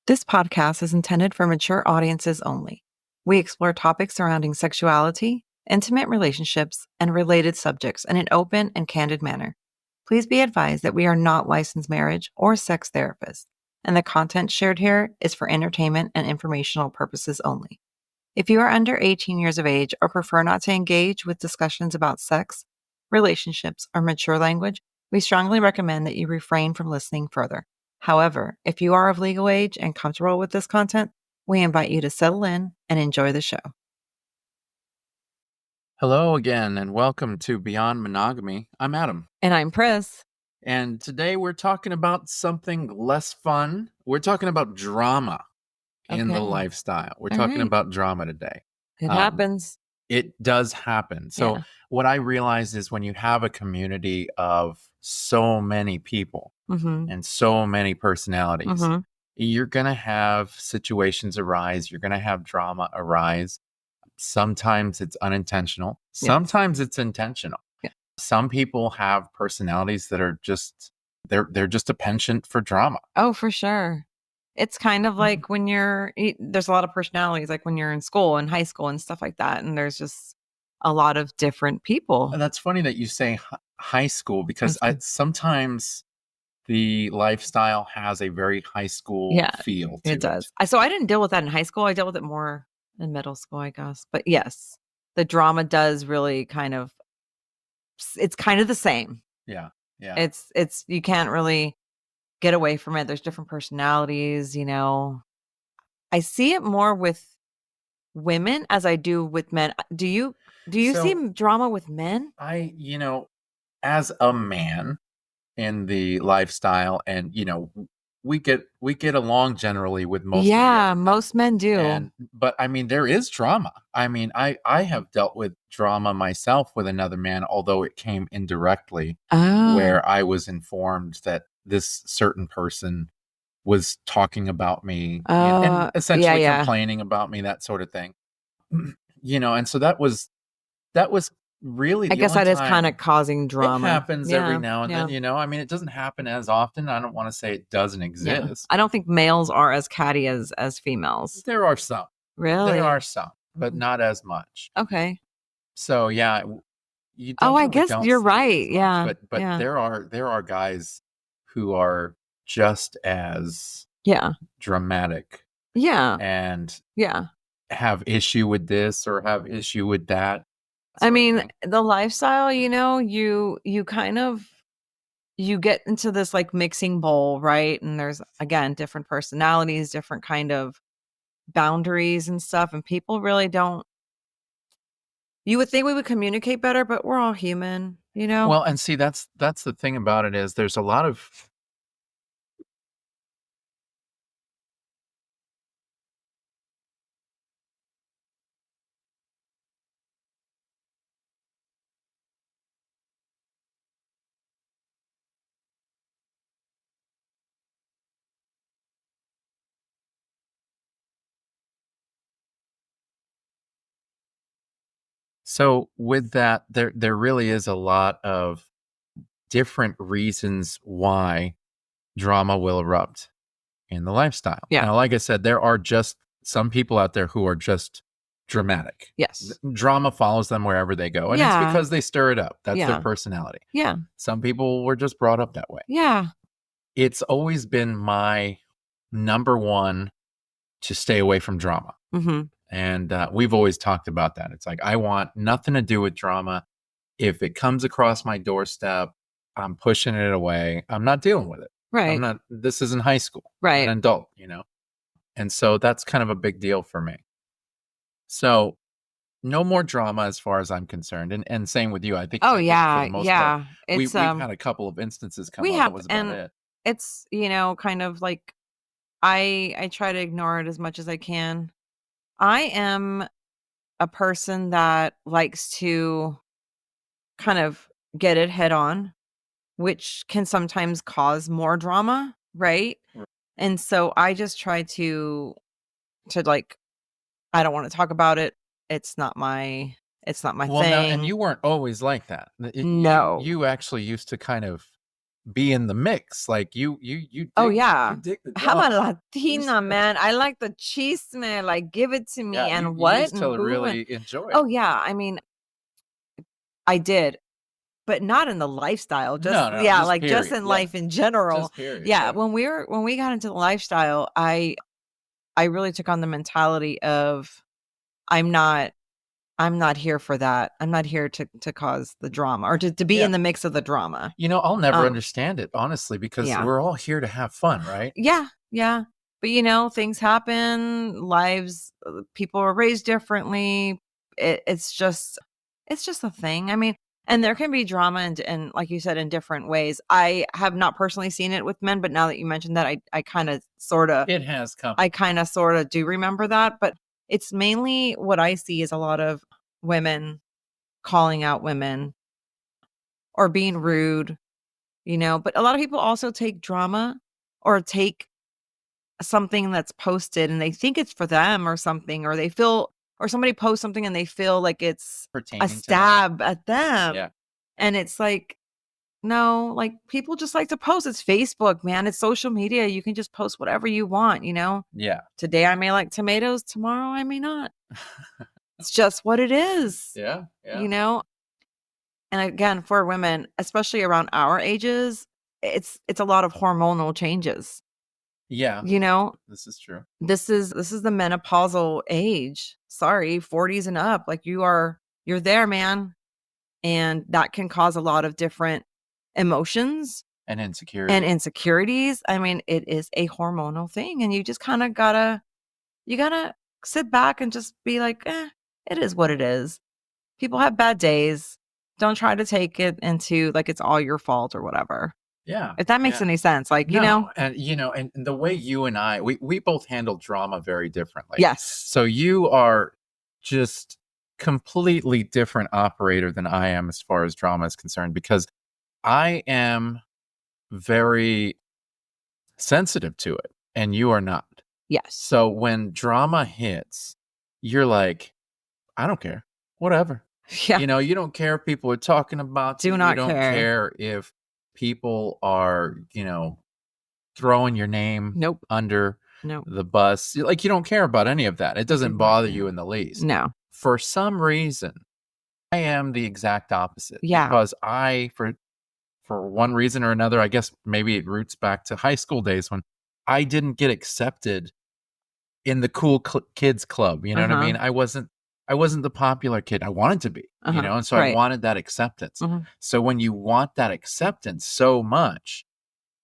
This podcast is intended for mature audiences only. We explore topics surrounding sexuality, intimate relationships, and related subjects in an open and candid manner. Please be advised that we are not licensed marriage or sex therapists, and the content shared here is for entertainment and informational purposes only. If you are under 18 years of age or prefer not to engage with discussions about sex, relationships, or mature language, we strongly recommend that you refrain from listening further. However, if you are of legal age and comfortable with this content, we invite you to settle in and enjoy the show. Hello again, and welcome to Beyond Monogamy. I'm Adam. And I'm Pris. And today we're talking about something less fun. We're talking about drama in the Okay. lifestyle. We're All talking right. about drama today. It happens. It does happen. So Yeah. what I realized is when you have a community of so many people Mm-hmm. and so many personalities, Mm-hmm. you're going to have situations arise. You're going to have drama arise. Sometimes it's unintentional. Yes. Sometimes it's intentional. Yeah. Some people have personalities that are just they're just a penchant for drama. Oh, for sure. It's kind of like when there's a lot of personalities, like when you're in school and high school and stuff like that. And there's just a lot of different people. And that's funny that you say high school because High school. sometimes the lifestyle has a very high school Yeah, feel to it does. So I didn't deal with that in high school. I dealt with it more in middle school, I guess. But yes, the drama does really it's kind of the same. Yeah. Yeah. It's you can't really get away from it. There's different personalities, I see it more with women as I do with men. Do you see drama with men? As a man in the lifestyle, and we get along generally with most of the Yeah, other men. most men do. But I mean, there is drama. I mean, I have dealt with drama myself with another man, although it came indirectly, Oh, where I was informed that this certain person was talking about me and essentially yeah. complaining about me, that sort of thing. And so that was really I the guess only that is kind time. of causing It drama. happens every now and Yeah. then, I mean, it doesn't happen as often. I don't want to say it doesn't Yeah. exist. I don't think males are as catty as females. There are some. Really? There are some, but Mhm. not as much. Okay. So yeah, you Oh, don't I really guess don't you're see it right. as much. Yeah. But Yeah. there are guys who are just as Yeah. dramatic Yeah. and Yeah. have issue with this or have issue with that. I sort of mean, thing. the lifestyle, you kind of you get into this like mixing bowl, right? And there's again different personalities, different kind of boundaries and stuff, and people really don't. You would think we would communicate better, but we're all human, Well, and see, that's the thing about it is there's a lot of. So with that, there really is a lot of different reasons why drama will erupt in the lifestyle. Yeah. Now, like I said, there are just some people out there who are just dramatic. Yes. Drama follows them wherever they go, and it's Yeah. because they stir it up. That's Yeah. their personality. Yeah. Some people were just brought up that way. Yeah. It's always been my number one to stay away from drama. Mm-hmm. And we've always talked about that. It's like, I want nothing to do with drama. If it comes across my doorstep, I'm pushing it away. I'm not dealing with it. Right. This isn't high school. Right. I'm an adult, And so that's kind of a big deal for me. So no more drama as far as I'm concerned. And same with you. I think Oh, for yeah. the most Yeah. part, It's we've had a couple of instances come we up. have, That was about and it. it's, kind of like I try to ignore it as much as I can. I am a person that likes to kind of get it head on, which can sometimes cause more drama, right? Right. And so I just try to like, I don't want to talk about it. It's not my Well, thing. now, and you weren't always like that. No. You actually used to kind of be in the mix. Like you Oh dig, yeah. you dig the I'm a drama. Latina, man. I like the chisme. Like, give it to me. Yeah, And you what? used And to who? And really enjoy it. oh yeah. I mean, I did, but not in the lifestyle. Just No, yeah, just like just period. in Yeah, life in general. just period. Yeah. Yeah, When we got into the lifestyle, I really took on the mentality of I'm not I'm not here for that. I'm not here to cause the drama or to be yeah. in the mix of the drama. I'll never Um, understand it, honestly, because yeah. we're all here to have fun, right? Yeah, yeah. But things happen, lives, people are raised differently. It's just a thing. I mean, and there can be drama and like you said, in different ways. I have not personally seen it with men, but now that you mentioned that, I kind of sort of It has come. I kind of sort of do remember that, but it's mainly what I see is a lot of women calling out women or being rude, but a lot of people also take drama or take something that's posted and they think it's for them or something, or they feel, or somebody posts something and they feel like it's a Pertaining to them. stab at them. Yeah. And it's like, no, like people just like to post. It's Facebook, man. It's social media. You can just post whatever you want, Yeah. Today I may like tomatoes, tomorrow I may not. It's just what it is, Yeah. Yeah. you know? And again, for women, especially around our ages, it's a lot of hormonal changes. Yeah. You know, This is true. this is the menopausal age. Sorry, 40s and up. Like you're there, man. And that can cause a lot of different emotions And and insecurity. insecurities. I mean, it is a hormonal thing and you just kind of gotta sit back and just be like, it is what it is. People have bad days. Don't try to take it into like it's all your fault or whatever. Yeah. If that makes Yeah. any sense. Like, No, and and the way you and I, we both handle drama very differently. yes. So you are just completely different operator than I am as far as drama is concerned, because I am very sensitive to it and you are not. Yes. So when drama hits, you're like, I don't care. Whatever. Yeah. You don't care if people are talking about Do you. You not don't care. care if people are, throwing your name Nope. under Nope. the bus. Like, you don't care about any of that. It doesn't bother you in the least. No. For some reason, I am the exact opposite. Yeah. Because for one reason or another, I guess maybe it roots back to high school days when I didn't get accepted in the cool kids club. You know what I mean? I wasn't the popular kid. I wanted to be, and so I Right. wanted that acceptance. Mhm. So when you want that acceptance so much,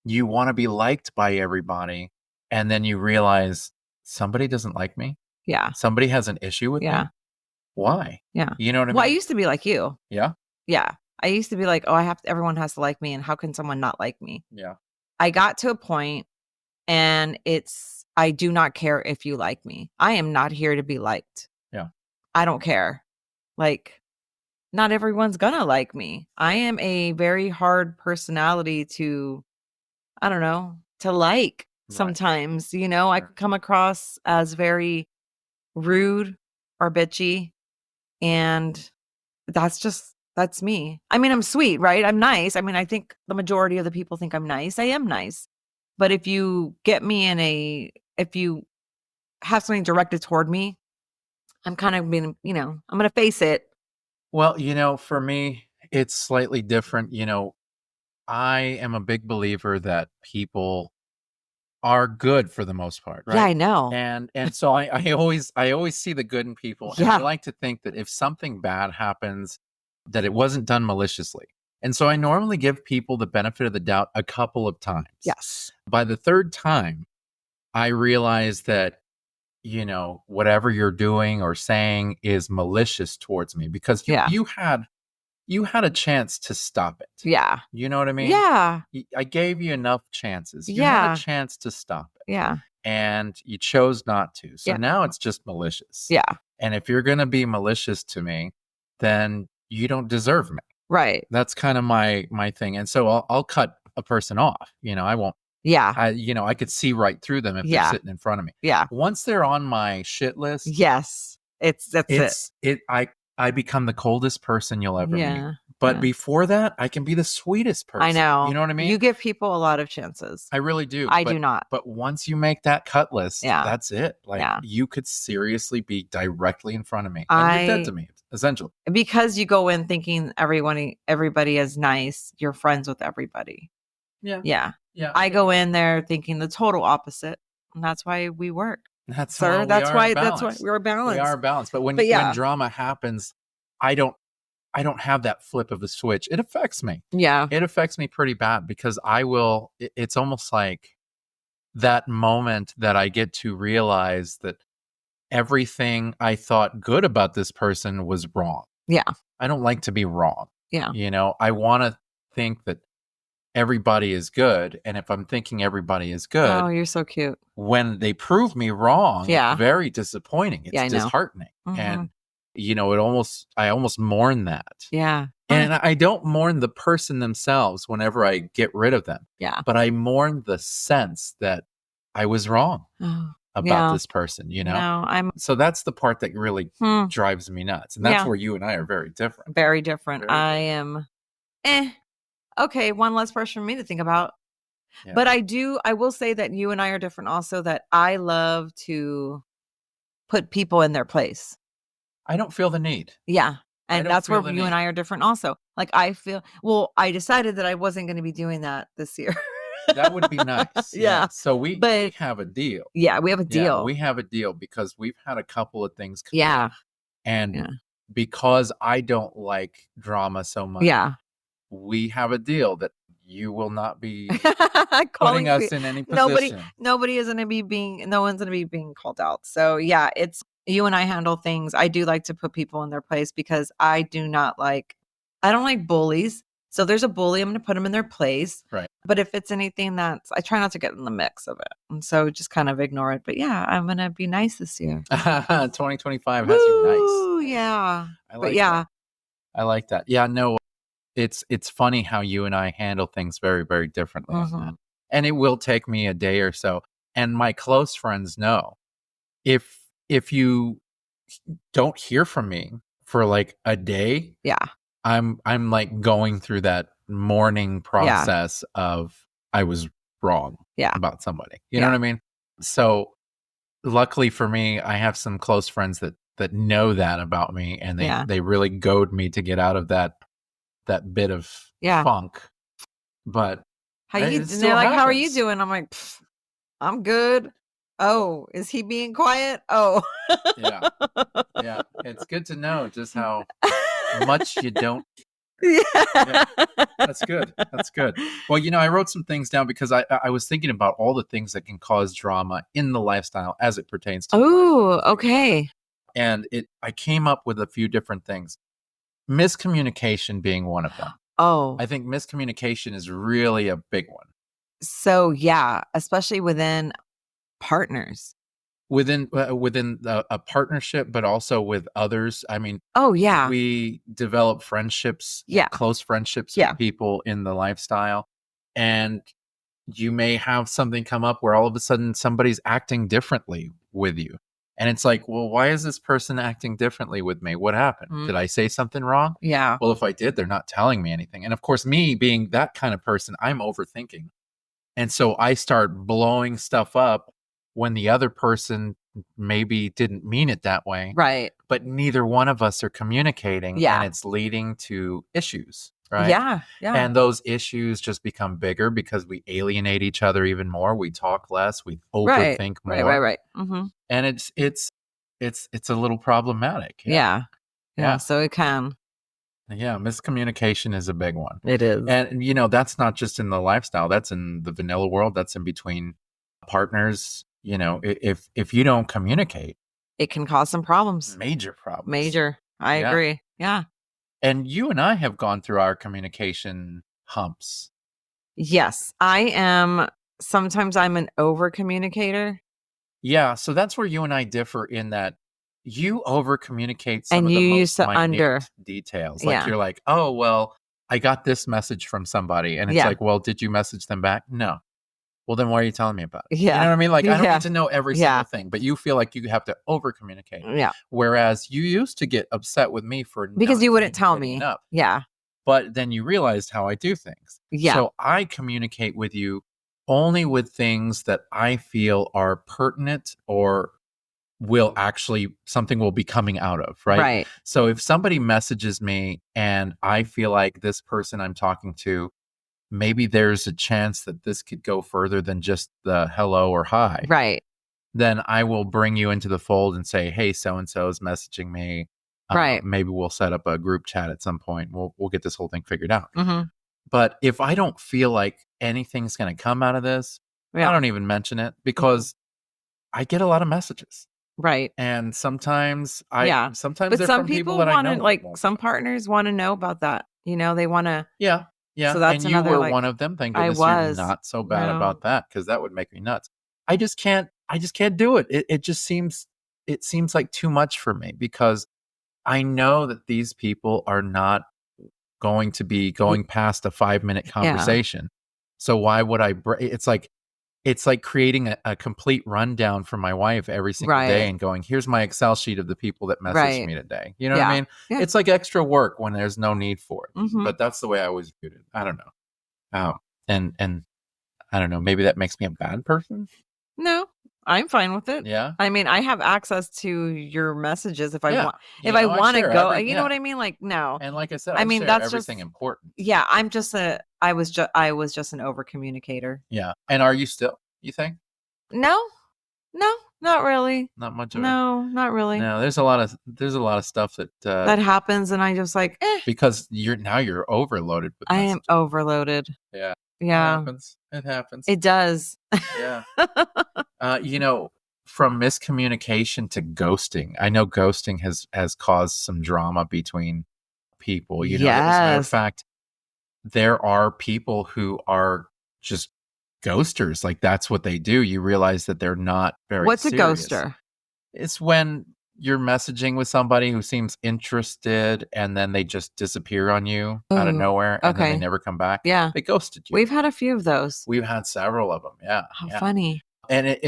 you want to be liked by everybody, and then you realize somebody doesn't like me. Yeah. Somebody has an issue with Yeah. me. Why? Yeah. You know what I Well, I mean? used to be like you. Yeah. Yeah. I used to be like, oh, everyone has to like me. And how can someone not like me? Yeah. I got to a point and I do not care if you like me. I am not here to be liked. Yeah. I don't care. Like, not everyone's gonna like me. I am a very hard personality I don't know, to like Right. sometimes, I Sure. could come across as very rude or bitchy. And that's me. I mean, I'm sweet, right? I'm nice. I mean, I think the majority of the people think I'm nice. I am nice. But if you get me if you have something directed toward me, I'm kind of being, I'm going to face it. Well, for me, it's slightly different. I am a big believer that people are good for the most part, Yeah, right? I know. And so I always see the good in people, and I Yeah. like to think that if something bad happens, that it wasn't done maliciously. And so I normally give people the benefit of the doubt a couple of times. Yes. By the third time, I realize that whatever you're doing or saying is malicious towards me, because Yeah. you had a chance to stop it. Yeah. You know what I mean? Yeah. I gave you enough chances. You Yeah. had a chance to stop it, Yeah. and you chose not to. So Yeah. now it's just malicious. Yeah. And if you're going to be malicious to me, then you don't deserve me. Right. That's kind of my thing. And so I'll cut a person off. I won't. Yeah. I could see right through them if they're Yeah. sitting in front of me. Yeah. Once they're on my shit list, Yes. That's it. I become the coldest person you'll ever meet. Yeah. But before that, I can be the sweetest person. I know. You know what I mean? You give people a lot of chances. I really do. I do not. But once you make that cut list, that's it. Like you could seriously be directly in front of me and you're dead to me, essentially. Because you go in thinking everybody is nice, you're friends with everybody. Yeah. I go in there thinking the total opposite. And that's why we work. That's why we're balanced. We are balanced. But when drama happens, I don't have that flip of the switch. It affects me. Yeah. It affects me pretty bad because it's almost like that moment that I get to realize that everything I thought good about this person was wrong. Yeah. I don't like to be wrong. Yeah. You know, I want to think that everybody is good. And if I'm thinking everybody is good. Oh, you're so cute. When they prove me wrong, it's very disappointing. It's disheartening. And you know, I almost mourn that. Yeah. And I don't mourn the person themselves whenever I get rid of them. Yeah. But I mourn the sense that I was wrong about this person, you know? No, so that's the part that really drives me nuts. And that's where you and I are very different. Very different. I am okay, one less person for me to think about. Yeah. But I will say that you and I are different also, that I love to put people in their place. I don't feel the need. Yeah. And that's where you and I are different also. Like I I decided that I wasn't going to be doing that this year. That would be nice. Yeah. So we have a deal. Yeah, we have a deal. Yeah, we have a deal because we've had a couple of things come up. And because I don't like drama so much. Yeah. We have a deal that you will not be putting us in any position. No one's going to be being called out. So yeah, it's you and I handle things. I do like to put people in their place because I don't like bullies. So there's a bully, I'm going to put them in their place. Right. But if it's anything I try not to get in the mix of it. And so just kind of ignore it. But yeah, I'm going to be nice this year. 2025 has you nice. Ooh, yeah. That. I like that. Yeah, no, it's funny how you and I handle things very, very differently. And it will take me a day or so. And my close friends know if you don't hear from me for like a day, I'm like going through that mourning process of I was wrong about somebody. You know what I mean? So luckily for me, I have some close friends that know that about me, and they really goad me to get out of that bit of funk. But they're like, how are you doing? I'm like, I'm good. Oh, is he being quiet? Oh. Yeah. It's good to know just how much you don't. Yeah. That's good. Well, you know, I wrote some things down because I was thinking about all the things that can cause drama in the lifestyle as it pertains to. Oh, okay. And I came up with a few different things. Miscommunication being one of them. Oh. I think miscommunication is really a big one. So yeah, especially within partners. Within a partnership, but also with others. I mean, we develop friendships, close friendships with people in the lifestyle, and you may have something come up where all of a sudden somebody's acting differently with you, and it's like, well, why is this person acting differently with me? What happened? Did I say something wrong? Yeah. Well, if I did, they're not telling me anything, and of course, me being that kind of person, I'm overthinking, and so I start blowing stuff up when the other person maybe didn't mean it that way. Right. But neither one of us are communicating, and it's leading to issues, right? Yeah. And those issues just become bigger because we alienate each other even more. We talk less, we overthink more. Right. Mm-hmm. And it's a little problematic. Yeah. So it can. Yeah, miscommunication is a big one. It is. And you know, that's not just in the lifestyle, that's in the vanilla world, that's in between partners. You know, if you don't communicate, it can cause some problems. Major problems. Major. I agree. Yeah. And you and I have gone through our communication humps. Yes, I am. Sometimes I'm an over communicator. Yeah. So that's where you and I differ in that you over communicate some and of you the most use to minute details. Like you're like, oh, well, I got this message from somebody. And it's like, well, did you message them back? No. Well, then why are you telling me about it? Yeah. You know what I mean? Like, I don't need to know every single thing, but you feel like you have to over communicate. Yeah. Whereas you used to get upset with me for because you wouldn't tell me. Up. Yeah. But then you realized how I do things. Yeah. So I communicate with you only with things that I feel are pertinent or something will be coming out of, right? Right. So if somebody messages me and I feel like this person I'm talking to, maybe there's a chance that this could go further than just the hello or hi, Right. then I will bring you into the fold and say, hey, so-and-so is messaging me. Right. Maybe we'll set up a group chat at some point. We'll get this whole thing figured out. Mhm. But if I don't feel like anything's going to come out of this, I Yeah. don't even mention it because I get a lot of messages. Right. And sometimes Yeah. sometimes But they're some from people people that I wanna, know like, won't. some partners wanna know about that. They wanna. Yeah, So yeah, that's and you another, were like, one of them. Thank I goodness you're was. not so bad No. about that because that would make me nuts. I just can't do it. It seems like too much for me because I know that these people are not going to be Y going past a 5-minute Yeah. conversation. So why would it's like creating a complete rundown for my wife every single day Right. and going, here's my Excel sheet of the people that messaged Right. me today. You know what I Yeah. mean? Yeah. It's like extra work when there's no need for it. Mhm. But that's the way I always viewed it. I don't know. And I don't know, maybe that makes me a bad person? No, I'm fine with it. Yeah? I mean, I have access to your messages if I Yeah. want if I I wanna share go, you know yeah. what I mean? Like, no. And like I said, I I mean, share that's just. everything important. Yeah, I was just an over communicator. Yeah. And are you still, you think? No, no, not really. Not much of a No, not really. no, there's a lot of stuff that That happens and I just like, because you're overloaded with I am messages. overloaded. Yeah. It Yeah, happens. It happens. it does. Yeah. You know, from miscommunication to ghosting, I know ghosting has caused some drama between people. As a matter of Yes. fact, there are people who are just ghosters. Like that's what they do. You realize that they're not very What's a serious. ghoster? It's when you're messaging with somebody who seems interested and then they just disappear on you out of Oh, nowhere and then they okay. never come back. Yeah. They ghosted you. We've had a few of those. We've had several of them. Yeah. How Yeah. funny. And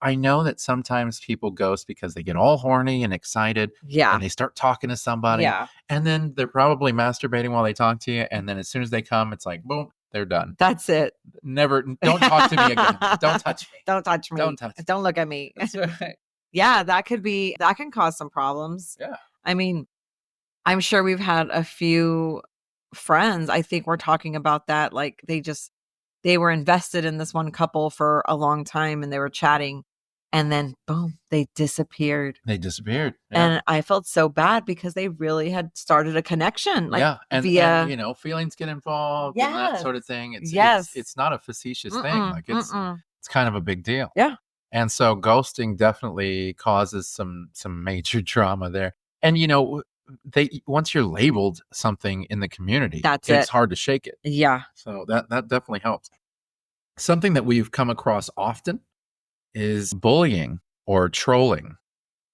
I know that sometimes people ghost because they get all horny and excited Yeah. and they start talking to somebody Yeah. and then they're probably masturbating while they talk to you. And then as soon as they come, it's like, boom, they're done. That's it. Never, don't talk to me again. Don't touch me. Don't touch me. Don't touch me. Don't look at me. That's right. Yeah, that can cause some problems. Yeah. I mean, I'm sure we've had a few friends, I think we're talking about that, like, they were invested in this one couple for a long time, and they were chatting, and then boom, they disappeared, They disappeared. Yeah. and I felt so bad because they really had started a connection, like, Yeah. And, via. feelings get involved and that sort of Yes. thing. It's, Yes. it's not a facetious thing. Mm-mm, Like mm-mm. it's kind of a big deal. Yeah. And so ghosting definitely causes some major drama there. And they once you're labeled something in the community, That's it's it. hard to shake it. Yeah. So that definitely helps. Something that we've come across often is bullying or trolling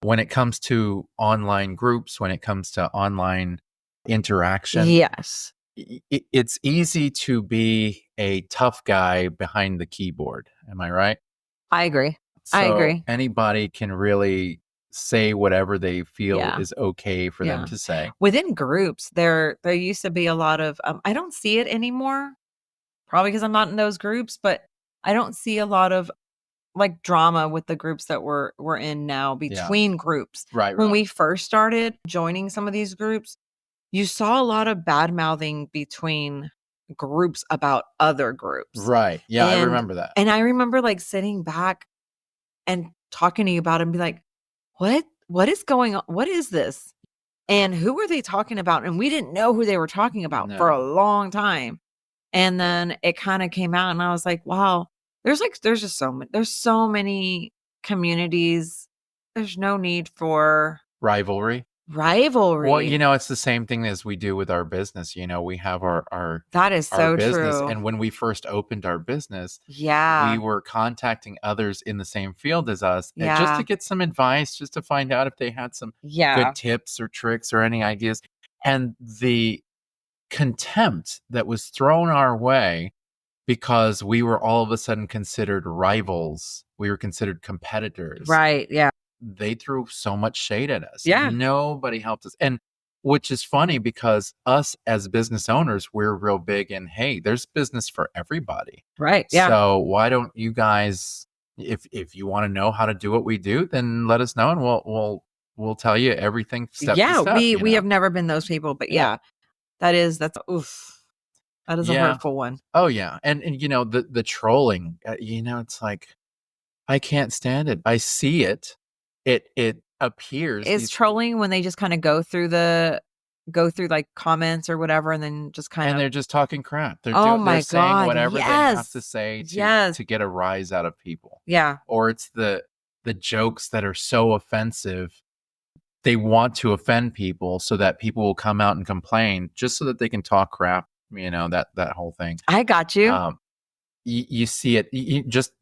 when it comes to online groups, when it comes to online interaction. Yes. It's easy to be a tough guy behind the keyboard. Am I right? I agree. I So agree. anybody can really say whatever they feel Yeah. is okay for them Yeah. to say. Within groups, there used to be a lot of, I don't see it anymore, probably because 'cause I'm not in those groups, but I don't see a lot of, like, drama with the groups that we're in now Yeah. between groups. Right, When right. we first started joining some of these groups, you saw a lot of bad-mouthing between groups about other groups. Right. Yeah, I And remember that. and I remember, like, sitting back and talking to you about it and be like, "What? What is going on? What is this? And who are they talking about?" And we didn't know who they were talking about for a No. long time. And then it kinda came out and I was like, "Wow, there's just there's so many communities. There's no need for Rivalry. Well, rivalry." it's the same thing as we do with our business. We have That is our so business, true. and when we first opened our business, we Yeah. were contacting others in the same field as us, just to Yeah. get some advice, just to find out if they had some good Yeah. tips or tricks or any ideas. And the contempt that was thrown our way because we were all of a sudden considered rivals, we were considered competitors. Right, yeah. They threw so much shade at us. Yeah. Nobody helped us. And which is funny because us as business owners, we're real big in, hey, there's business for everybody. Right. Yeah. So why don't you guys, if you want to know how to do what we do, then let us know and we'll tell you everything step to step. We have never been those people, but that's oof. That is a hurtful one. Oh yeah. And the trolling, it's like, I can't stand it. I see it. It appears. Is trolling when they just kind of go through like comments or whatever, and then just and they're just talking crap. They're my saying God, whatever they have to say to get a rise out of people. Yeah. Or it's the jokes that are so offensive. They want to offend people so that people will come out and complain just so that they can talk crap. That whole thing. I got you. You see it. Just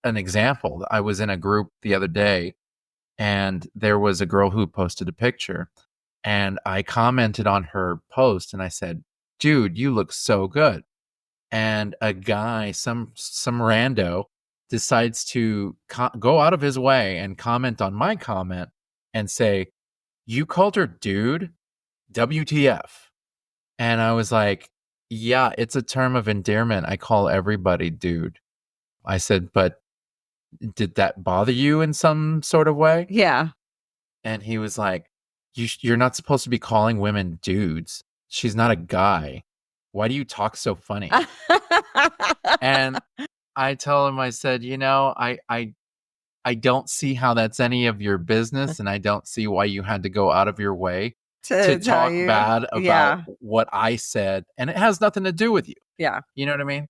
an example. I was in a group the other day, and there was a girl who posted a picture, and I commented on her post, and I said, "Dude, you look so good." And a guy, some rando, decides to go out of his way and comment on my comment and say, "You called her dude? WTF?" And I was like, "Yeah, it's a term of endearment. I call everybody dude." I said, "But did that bother you in some sort of way?" Yeah. And he was like, you're not supposed to be calling women dudes. She's not a guy. Why do you talk so funny? And I told him, I said, I don't see how that's any of your business, and I don't see why you had to go out of your way to talk bad about what I said, and it has nothing to do with you. Yeah. You know what I mean?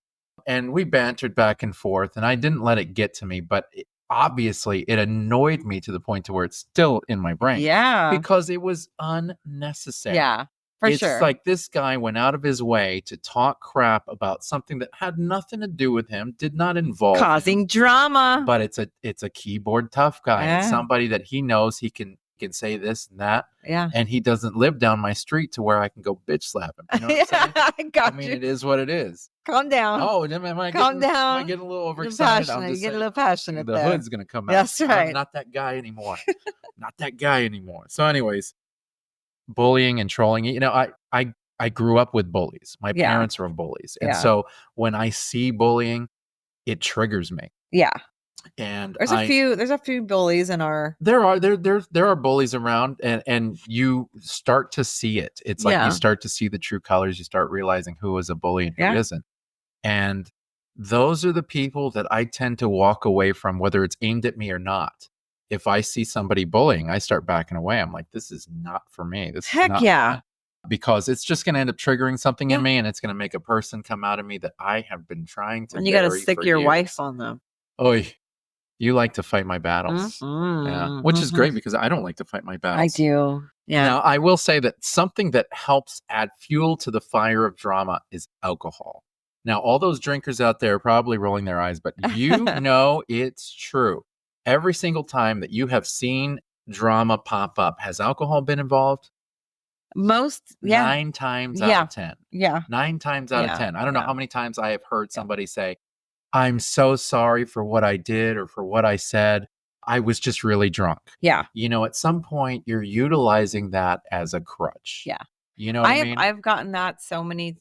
And we bantered back and forth, and I didn't let it get to me, but obviously it annoyed me to the point to where it's still in my brain. Yeah. Because it was unnecessary. Yeah, for sure. It's like this guy went out of his way to talk crap about something that had nothing to do with him, did not involve causing drama. But it's a keyboard tough guy. Yeah. It's somebody that he knows he can say this and that. Yeah. And he doesn't live down my street to where I can go bitch slap him. You know what I'm saying? I mean, it is what it is. Calm down. Oh, am I getting a little overexcited? I'm just getting a little passionate. The hood's gonna come out. That's right. I'm not that guy anymore. Not that guy anymore. So, anyways, bullying and trolling. I grew up with bullies. My parents were bullies, and so when I see bullying, it triggers me. Yeah. And there's a few bullies in our there are bullies around, and you start to see it. It's like you start to see the true colors. You start realizing who is a bully and who isn't. And those are the people that I tend to walk away from, whether it's aimed at me or not. If I see somebody bullying, I start backing away. I'm like, this is not for me. This is not fun. Because it's just going to end up triggering something in me, and it's going to make a person come out of me that I have been trying to. And you got to stick your wife on them. Oh, you like to fight my battles. Yeah. Which is great because I don't like to fight my battles. I do. Yeah. Now, I will say that something that helps add fuel to the fire of drama is alcohol. Now, all those drinkers out there are probably rolling their eyes, but know it's true. Every single time that you have seen drama pop up, has alcohol been involved? 9 times out of 10. Yeah. 9 times out of 10. I don't know how many times I have heard somebody say, "I'm so sorry for what I did or for what I said. I was just really drunk." Yeah. At some point, you're utilizing that as a crutch. Yeah. You know what I mean? I've gotten that so many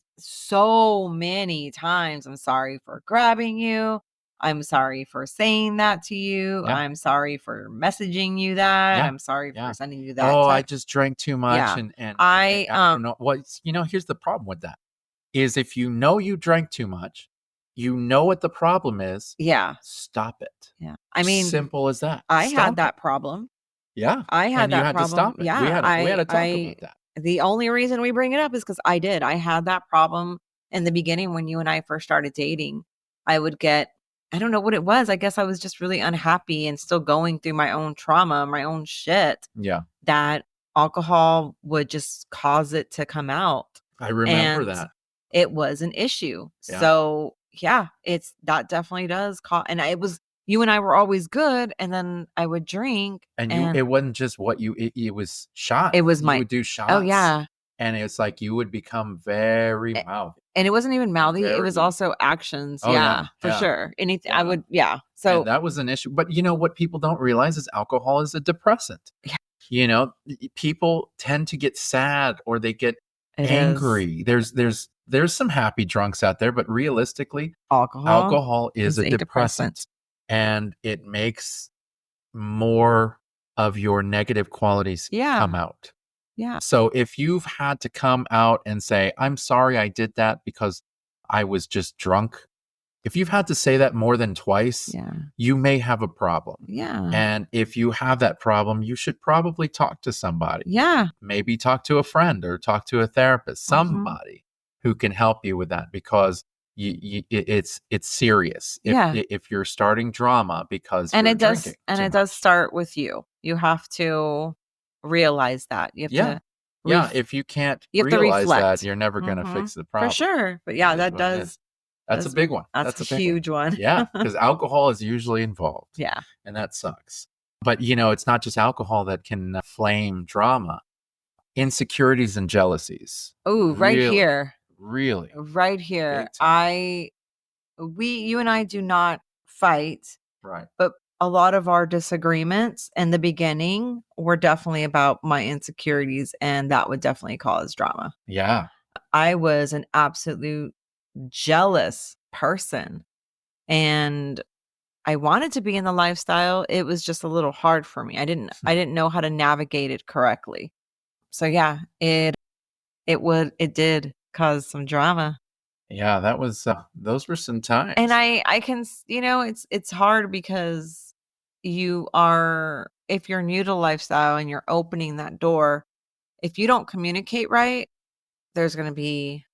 times. I'm sorry for grabbing you. I'm sorry for saying that to you. Yeah. I'm sorry for messaging you that. Yeah. I'm sorry for sending you that. Oh, I just drank too much. Yeah. And I don't know. Well, here's the problem with that is if you know you drank too much, you know what the problem is. Yeah. Stop it. Yeah. I mean, simple as that. I had that problem. Yeah. I had that problem. You had to stop it. Yeah. We had to talk about that. The only reason we bring it up is because I had that problem in the beginning when you and I first started dating. I would get, I don't know what it was. I guess I was just really unhappy and still going through my own trauma, my own shit. Yeah. That alcohol would just cause it to come out. I remember that. It was an issue. Yeah. So that definitely does cause, and you and I were always good, and then I would drink, and it wasn't just what it was shots. It was you would do shots. Oh yeah, and it's like you would become very mouthy. And it wasn't even mouthy; it was also actions. Oh, for sure. Anything I would, So and that was an issue. But what people don't realize is alcohol is a depressant. Yeah. People tend to get sad or they get It angry. There's some happy drunks out there, but realistically, alcohol alcohol is is a a depressant. depressant, and it makes more of your negative qualities Yeah. come out. Yeah. So if you've had to come out and say, "I'm sorry I did that because I was just drunk," if you've had to say that more than twice, Yeah. you may have a problem. Yeah. And if you have that problem, you should probably talk to somebody. Yeah. Maybe talk to a friend or talk to a therapist, somebody who can help you with that, because it's serious. Yeah. If you're starting drama because And you're it does drinking and too it does much. start with you. You have to realize that. You have Yeah. to Yeah, if you can't you have to realize that, reflect. you're never gonna fix the For problem. sure. But yeah, It is that what it is. does That's a big one. that's That's a a big one. huge one. Yeah, because alcohol is usually involved, Yeah. and that sucks. But, it's not just alcohol that can flame drama. Insecurities and jealousies. Oh, right Really, here. really Right here. big time. You and I do not fight, Right. but a lot of our disagreements in the beginning were definitely about my insecurities, and that would definitely cause drama. Yeah. I was an absolute jealous person, and I wanted to be in the lifestyle. It was just a little hard for me. I didn't know how to navigate it correctly. So yeah, it did cause some drama. Yeah, those were some And times. I can it's hard because if you're new to lifestyle and you're opening that door, if you don't communicate right, there's going to be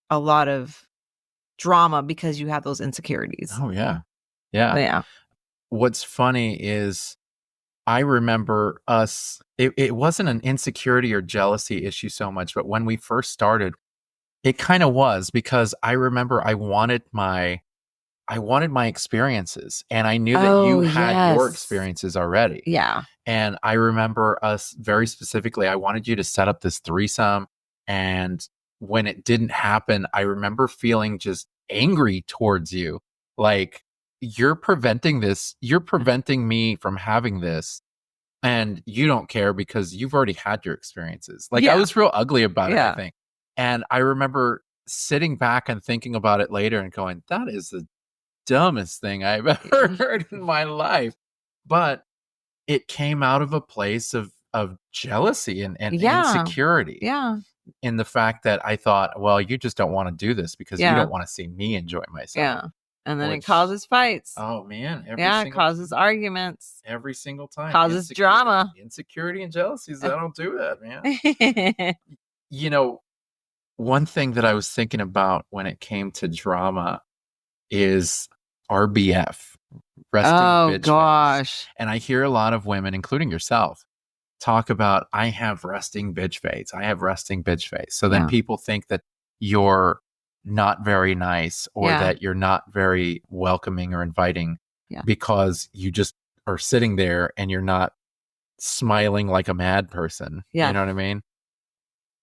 a lot of drama because you have those insecurities. Oh, yeah. Yeah. Yeah. What's funny is I remember it wasn't an insecurity or jealousy issue so much, but when we first started, it kind of was, because I remember I wanted my experiences, and I knew that you Oh, had your yes. experiences already. Yeah. And I remember us very specifically, I wanted you to set up this threesome. And when it didn't happen, I remember feeling just angry towards you. Like, you're preventing me from having this, and you don't care because you've already had your experiences. Like, I Yeah. was real ugly about it, I Yeah. think. And I remember sitting back and thinking about it later and going, that is the dumbest thing I've ever heard in my life. But it came out of a place of jealousy and Yeah. insecurity, Yeah. in the fact that I thought, well, you just don't want to do this because you Yeah. don't want to see me enjoy myself. Yeah. And then it Which, causes fights. oh man, Yeah, it causes arguments, every single time. causes drama. Insecurity and jealousies, I don't do that, man. You know, one thing that I was thinking about when it came to drama is RBF, resting Oh bitch face. gosh. And I hear a lot of women, including yourself, talk about, I have resting bitch face. I have resting bitch face. So then Yeah. people think that you're not very nice, or Yeah. that you're not very welcoming or inviting, Yeah. because you just are sitting there and you're not smiling like a mad person. Yeah. You know what I mean?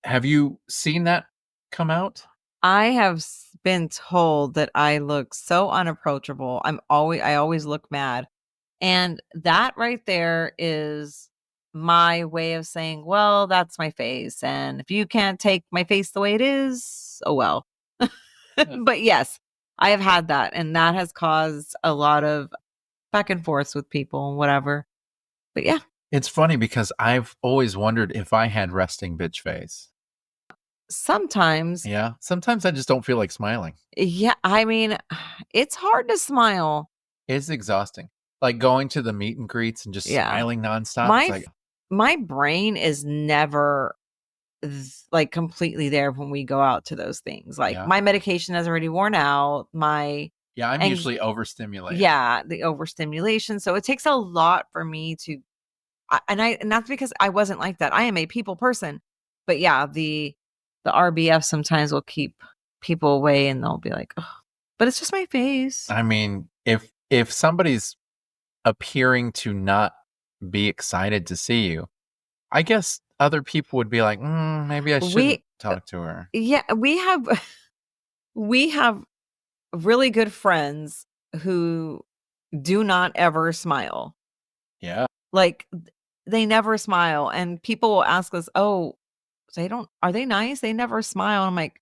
Have you seen that come out? I have been told that I look so unapproachable. I always look mad. And that right there is my way of saying, well, that's my face. And if you can't take my face the way it is, oh well. Yeah. But yes, I have had that. And that has caused a lot of back and forths with people and whatever. But yeah, It's funny because I've always wondered if I had resting bitch face. sometimes, Yeah. Sometimes I just don't feel like smiling. yeah, I mean, it's hard to smile. It's exhausting. Like going to the meet and greets and just Yeah. smiling nonstop. My It's like, f- my brain is never like completely there when we go out to those things. Like yeah. my medication has already worn out. Yeah, I'm Anx- usually overstimulated. Yeah, the overstimulation. So it takes a lot for me to and that's because I wasn't like that. I am a people person. But yeah, the RBF sometimes will keep people away and they'll be like, oh, but it's just my face. I mean, if somebody's appearing to not be excited to see you, I guess other people would be like, maybe I shouldn't We talk to her. Yeah, we have really good friends who do not ever smile. Yeah. Like they never smile. And people will ask us, oh, are they nice? They never smile. I'm like,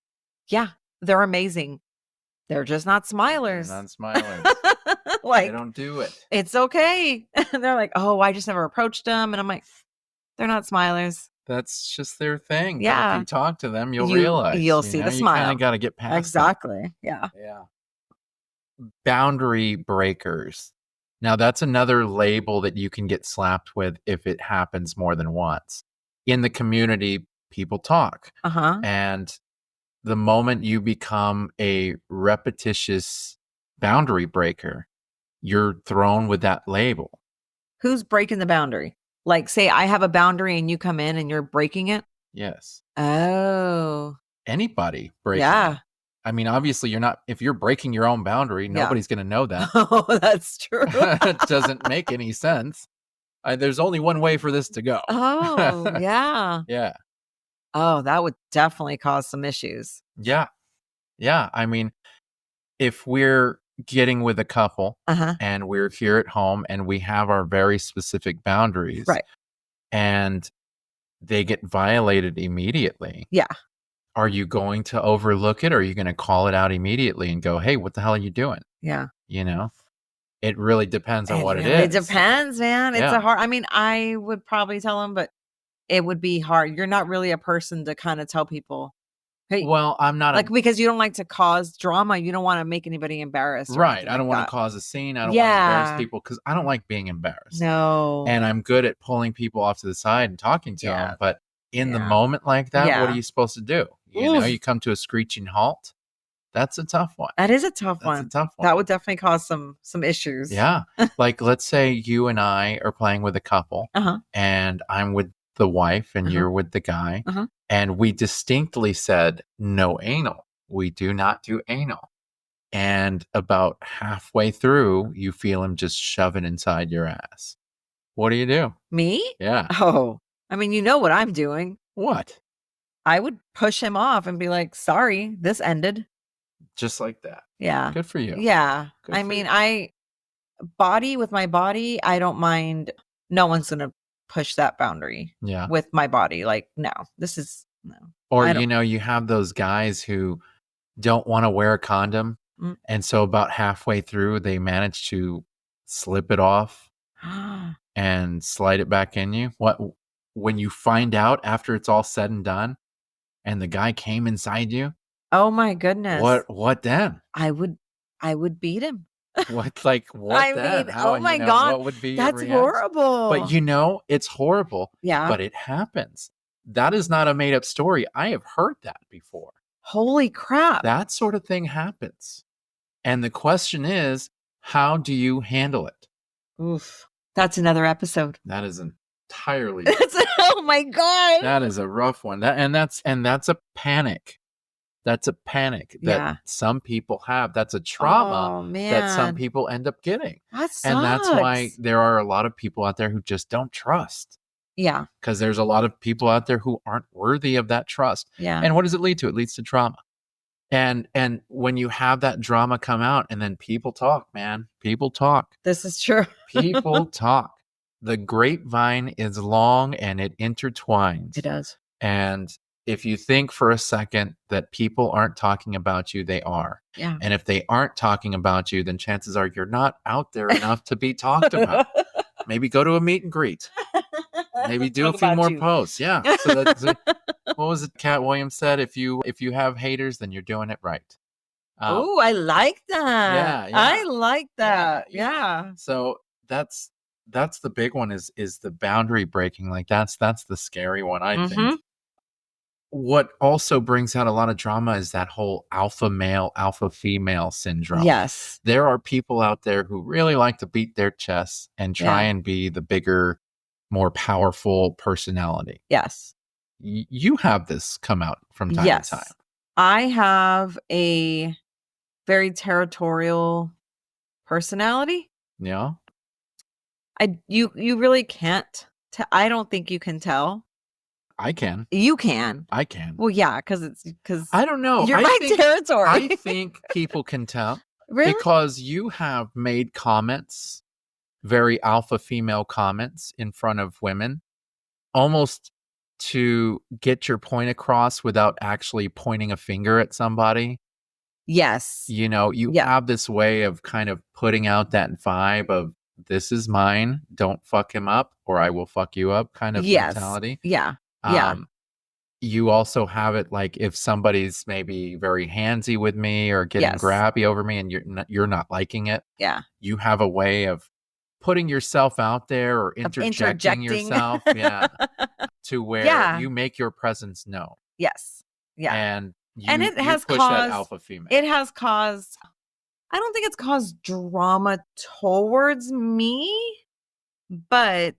yeah, they're amazing. They're just not smilers. They're not smilers. Like, they don't do it. It's okay. And they're like, oh, I just never approached them. And I'm like, they're not smilers. That's just their thing. Yeah. But if you talk to them, you'll realize. You'll see the smile. You kind of got to get past Exactly. That. Yeah. Boundary breakers. Now, that's another label that you can get slapped with if it happens more than once. In the community, people talk. And the moment you become a repetitious boundary breaker, you're thrown with that label. Who's breaking the boundary? Like, say I have a boundary and you come in and you're breaking it? Yes. Oh. Anybody breaking it. I mean, obviously, if you're breaking your own boundary, nobody's going to know that. Oh, that's true. It doesn't make any sense. There's only one way for this to go. Oh, yeah. Yeah. Oh, that would definitely cause some issues. Yeah. Yeah. I mean, if we're getting with a couple and we're here at home and we have our very specific boundaries. Right. And they get violated immediately. Yeah. Are you going to overlook it or are you going to call it out immediately and go, hey, what the hell are you doing? Yeah. It really depends on what it is. It depends, man. It's I would probably tell them, but it would be hard. You're not really a person to kind of tell people. Hey, well, I'm not because you don't like to cause drama. You don't want to make anybody embarrassed. Right. I don't want to cause a scene. I don't want to embarrass people because I don't like being embarrassed. No. And I'm good at pulling people off to the side and talking to them. But in the moment like that, what are you supposed to do? You come to a screeching halt. That's a tough one. That is a tough one. That would definitely cause some issues. Yeah. Like, let's say you and I are playing with a couple and I'm with the wife and you're with the guy. And we distinctly said, no anal. We do not do anal. And about halfway through, you feel him just shove it inside your ass. What do you do? Me? Yeah. Oh, I mean, you know what I'm doing. What? I would push him off and be like, sorry, this ended. Just like that. Yeah. Good for you. Yeah. I mean, body with my body, I don't mind. No one's going to push that boundary with my body. Like, no, no. Or, you have those guys who don't want to wear a condom. And so about halfway through, they manage to slip it off and slide it back in you. When you find out after it's all said and done and the guy came inside you. Oh my goodness. What then? I would beat him. What then? Oh my God. What would be That's horrible. But it's horrible. Yeah. But it happens. That is not a made up story. I have heard that before. Holy crap. That sort of thing happens. And the question is, how do you handle it? Oof. That's another episode. That is entirely. Oh my God. That is a rough one. That's a panic. That's a panic that some people have. That's a trauma that some people end up getting. That sucks. And that's why there are a lot of people out there who just don't trust. Yeah. Because there's a lot of people out there who aren't worthy of that trust. Yeah. And what does it lead to? It leads to trauma. And when you have that drama come out and then people talk, man, people talk. This is true. People talk. The grapevine is long and it intertwines. It does. And if you think for a second that people aren't talking about you, they are. Yeah. And if they aren't talking about you, then chances are you're not out there enough to be talked about. Maybe go to a meet and greet. Maybe do a few more posts. Yeah. So that's what was it Cat Williams said? If you have haters, then you're doing it right. Oh, I like that. Yeah. I like that. Yeah. So that's the big one is the boundary breaking. Like that's the scary one, I think. What also brings out a lot of drama is that whole alpha male, alpha female syndrome. Yes. There are people out there who really like to beat their chests and try and be the bigger, more powerful personality. Yes. You have this come out from time to time. I have a very territorial personality. Yeah. You really can't. I don't think you can tell. I can. You can. I can. Well, yeah, because I don't know. You're my territory. I think people can tell. Really? Because you have made comments very alpha female comments in front of women, almost to get your point across without actually pointing a finger at somebody. Yes. You know, you have this way of kind of putting out that vibe of, this is mine, don't fuck him up or I will fuck you up kind of mentality. Yeah. You also have it like, if somebody's maybe very handsy with me or getting grabby over me and you're not liking it. Yeah. You have a way of putting yourself out there or interjecting yourself. To where you make your presence known. Yes. Yeah. And it you has push caused that alpha female. It has caused, I don't think it's caused drama towards me, but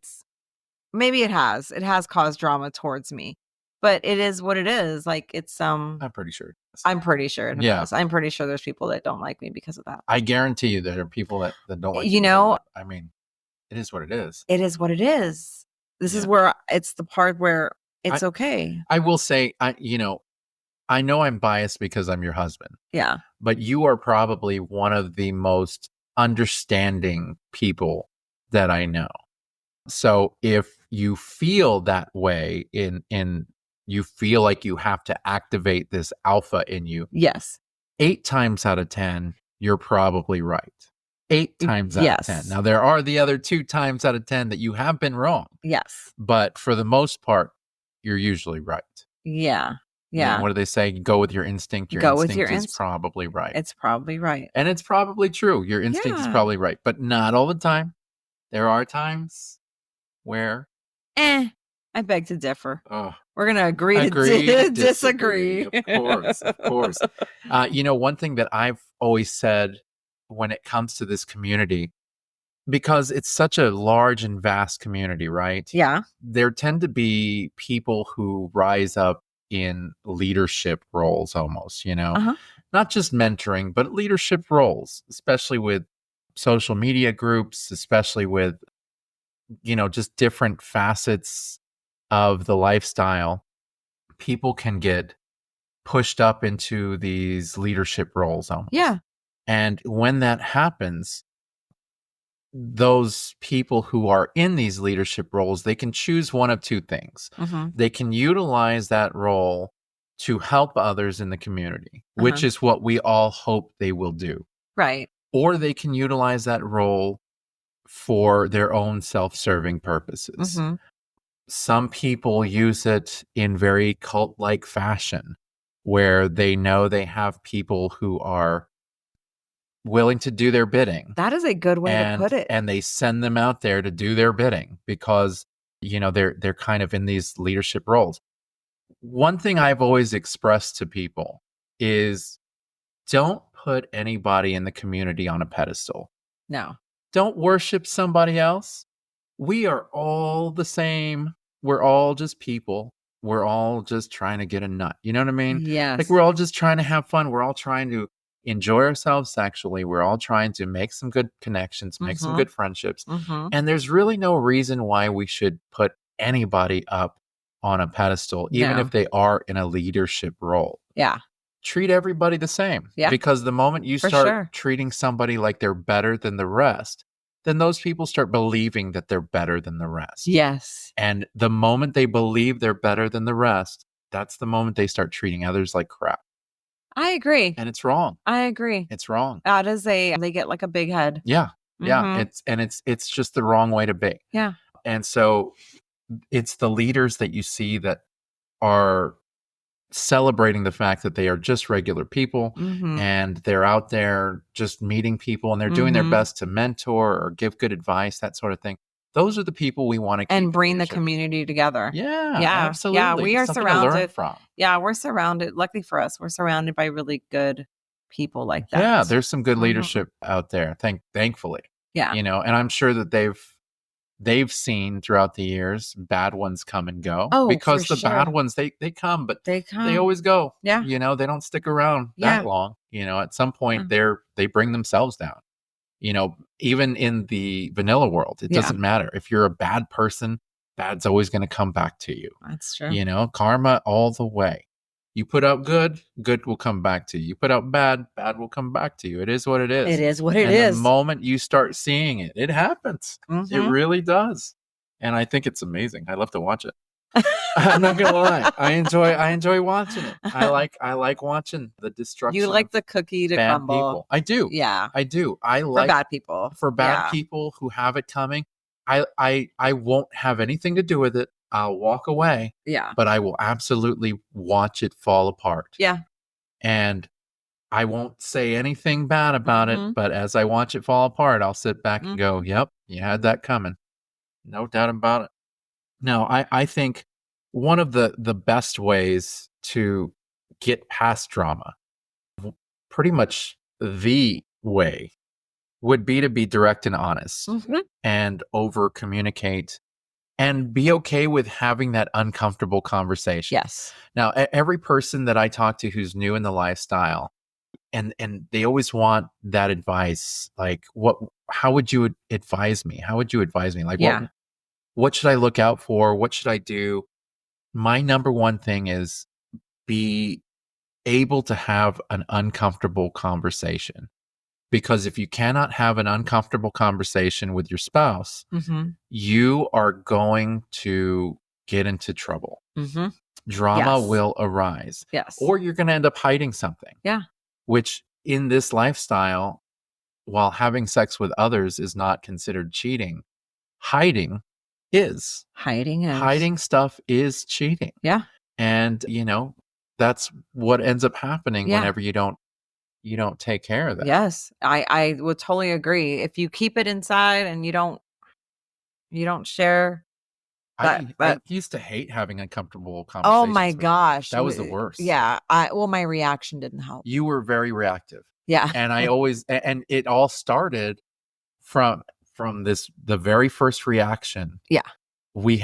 maybe it has. It has caused drama towards me. But it is what it is. Like, it's I'm pretty sure. I'm pretty sure it does. I'm pretty sure there's people that don't like me because of that. I guarantee you there are people that don't like you know, I mean, it is what it is. It is what it is. This is where it's the part where it's okay. I will say, I know I'm biased because I'm your husband. Yeah. But you are probably one of the most understanding people that I know. So if you feel that way in you feel like you have to activate this alpha in you. Yes. 8 times out of 10, you're probably right. 8 times out of 10. Now, there are the other 2 times out of 10 that you have been wrong. Yes. But for the most part, you're usually right. Yeah. Yeah. What do they say? Go with your instinct. Your instinct is probably right. It's probably right. And it's probably true. Your instinct is probably right. But not all the time. There are times where I beg to differ. Oh, we're going to agree to disagree. Of course. Of course. One thing that I've always said when it comes to this community, because it's such a large and vast community, right? Yeah. There tend to be people who rise up in leadership roles almost, not just mentoring, but leadership roles, especially with social media groups, especially with, just different facets of the lifestyle. People can get pushed up into these leadership roles almost. Yeah. And when that happens, those people who are in these leadership roles, they can choose one of 2 things. Mm-hmm. They can utilize that role to help others in the community, which is what we all hope they will do. Right. Or they can utilize that role for their own self-serving purposes. Mm-hmm. Some people use it in very cult-like fashion, where they know they have people who are willing to do their bidding. That is a good way to put it. And they send them out there to do their bidding because, they're kind of in these leadership roles. One thing I've always expressed to people is, don't put anybody in the community on a pedestal. No. Don't worship somebody else. We are all the same. We're all just people. We're all just trying to get a nut. You know what I mean? Yes. Like, we're all just trying to have fun. We're all trying to enjoy ourselves sexually. We're all trying to make some good connections, make some good friendships. Mm-hmm. And there's really no reason why we should put anybody up on a pedestal, even if they are in a leadership role. Yeah. Treat everybody the same. Yeah. Because the moment you start treating somebody like they're better than the rest, then those people start believing that they're better than the rest. Yes. And the moment they believe they're better than the rest, that's the moment they start treating others like crap. I agree. And it's wrong. I agree. It's wrong. That is they get like a big head. Yeah. Mm-hmm. Yeah. It's just the wrong way to be. Yeah. And so it's the leaders that you see that are celebrating the fact that they are just regular people and they're out there just meeting people and they're doing their best to mentor or give good advice, that sort of thing. Those are the people we want to keep and bring the community together. Yeah, absolutely. Yeah, we are something surrounded. To learn from. Yeah, we're surrounded. Luckily for us, we're surrounded by really good people like that. Yeah, there's some good leadership out there. Thankfully. Yeah, and I'm sure that they've seen throughout the years bad ones come and go. Oh, because the bad ones they come, but they always go. Yeah, they don't stick around that long. At some point they bring themselves down. Even in the vanilla world, it doesn't matter. If you're a bad person, bad's always going to come back to you. That's true. Karma all the way. You put out good, good will come back to you. You put out bad, bad will come back to you. It is what it is. It is what it and is. The moment you start seeing it, it happens. It really does. And I think it's amazing. I love to watch it. I'm not gonna lie. I enjoy watching it. I like watching the destruction. You like the cookie to bad crumble. people. I do. Yeah. I do. I For like bad people. For bad people who have it coming. I won't have anything to do with it. I'll walk away. Yeah. But I will absolutely watch it fall apart. Yeah. And I won't say anything bad about it, but as I watch it fall apart, I'll sit back and go, yep, you had that coming. No doubt about it. No, I think one of the best ways to get past drama, pretty much the way, would be to be direct and honest and over communicate and be okay with having that uncomfortable conversation. Yes. Now, every person that I talk to who's new in the lifestyle, and they always want that advice, like, how would you advise me? How would you advise me? Like, what should I look out for? What should I do? My number one thing is be able to have an uncomfortable conversation. Because if you cannot have an uncomfortable conversation with your spouse, you are going to get into trouble. Drama will arise. Yes. Or you're going to end up hiding something. Yeah. Which in this lifestyle, while having sex with others is not considered cheating, hiding is. Hiding stuff is cheating. Yeah. And, that's what ends up happening whenever you don't take care of that. Yes. I would totally agree. If you keep it inside and you don't share that, I used to hate having uncomfortable conversations. Oh my gosh. That was the worst. Yeah. My reaction didn't help. You were very reactive. Yeah. And and it all started from the very first reaction. Yeah. We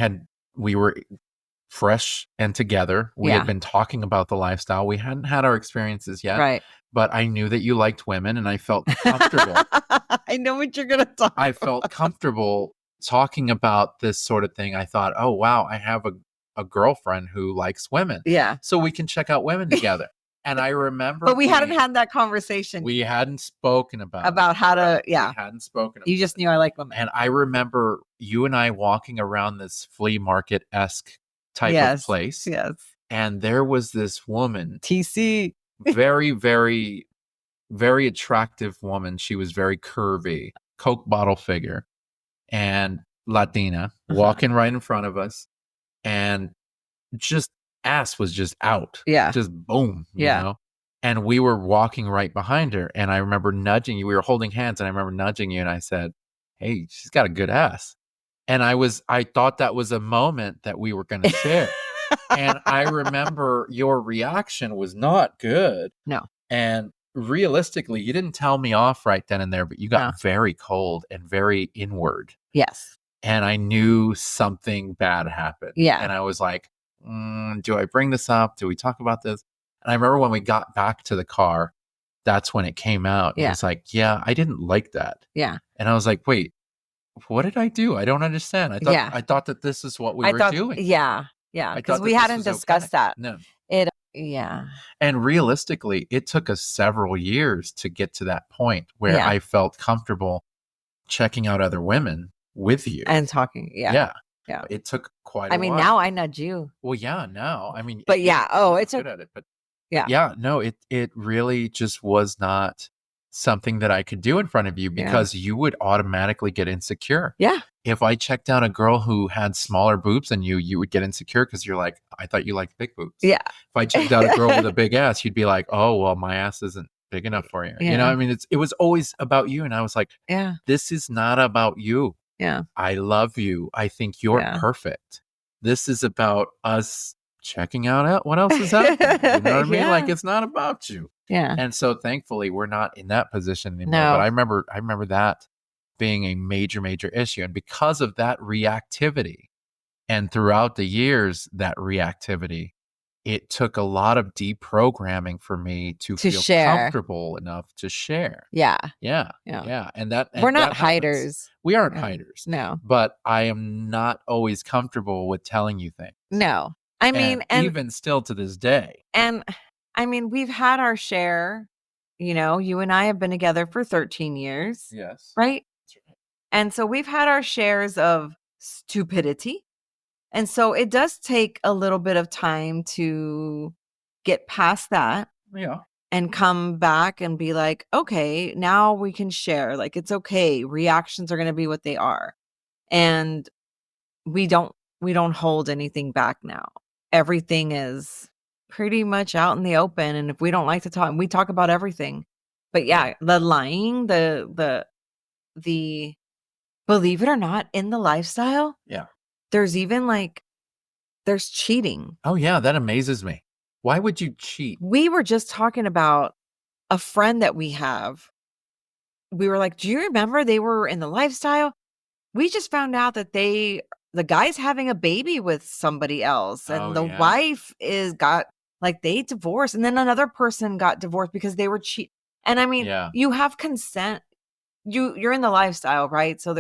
were fresh and together. We had been talking about the lifestyle. We hadn't had our experiences yet. Right. But I knew that you liked women and I felt comfortable. I know what you're going to talk about. I felt comfortable talking about this sort of thing. I thought, oh, wow, I have a girlfriend who likes women. Yeah. So we can check out women together. And I remember. But we hadn't had that conversation. We hadn't spoken about how to, We hadn't spoken about You just knew I like women. And I remember you and I walking around this flea market-esque type of place. Yes. And there was this woman. TC. Very, very, very attractive woman. She was very curvy, Coke bottle figure, and Latina, walking right in front of us, and just ass was just out. Yeah. Just boom. You know? And we were walking right behind her. And I remember nudging you. We were holding hands, and I remember nudging you, and I said, hey, she's got a good ass. And I thought that was a moment that we were going to share. And I remember your reaction was not good. No. And realistically, you didn't tell me off right then and there, but you got very cold and very inward. Yes. And I knew something bad happened. Yeah. And I was like, do I bring this up? Do we talk about this? And I remember when we got back to the car, that's when it came out. Yeah. It was like, yeah, I didn't like that. Yeah. And I was like, wait, what did I do? I don't understand. I thought that this is what we were doing. Yeah. Yeah. Because we hadn't discussed that. No. Yeah. And realistically, it took us several years to get to that point where I felt comfortable checking out other women with you. And talking. Yeah. Yeah. It took quite a while. Now I nudge you. Well, yeah, now. I mean, but yeah. Oh, it's good at it. But yeah. No, it really just was not something that I could do in front of you because you would automatically get insecure. Yeah. If I checked out a girl who had smaller boobs than you would get insecure because you're like, I thought you liked big boobs. Yeah. If I checked out a girl with a big ass, you'd be like, oh, well, my ass isn't big enough for you. Yeah. You know, I mean, it was always about you. And I was like, this is not about you. Yeah. I love you. I think you're perfect. This is about us checking out what else is happening. You know what I mean? Like, it's not about you. Yeah. And so thankfully we're not in that position anymore. No. But I remember that being a major, major issue. And because of that reactivity and throughout the years, that reactivity, it took a lot of deprogramming for me to feel comfortable enough to share. Yeah. Yeah. Yeah. And we're not that hiders. We aren't hiders. No. But I am not always comfortable with telling you things. No. I mean, and even still to this day. And I mean, we've had our share, you and I have been together for 13 years. Yes. Right? That's right. And so we've had our shares of stupidity. And so it does take a little bit of time to get past that. Yeah. And come back and be like, okay, now we can share. Like, it's okay. Reactions are going to be what they are. And we don't hold anything back now. Everything is pretty much out in the open. And if we don't like to talk, we talk about everything. But yeah, the lying, the believe it or not, in the lifestyle, Yeah. there's even there's cheating. Oh yeah, that amazes me. Why would you cheat? We were just talking about a friend that we have. We were like, do you remember they were in the lifestyle? We just found out that the guy's having a baby with somebody else, and the wife they divorced, and then another person got divorced because they were cheat. And I mean, you have consent. You're in the lifestyle, right? So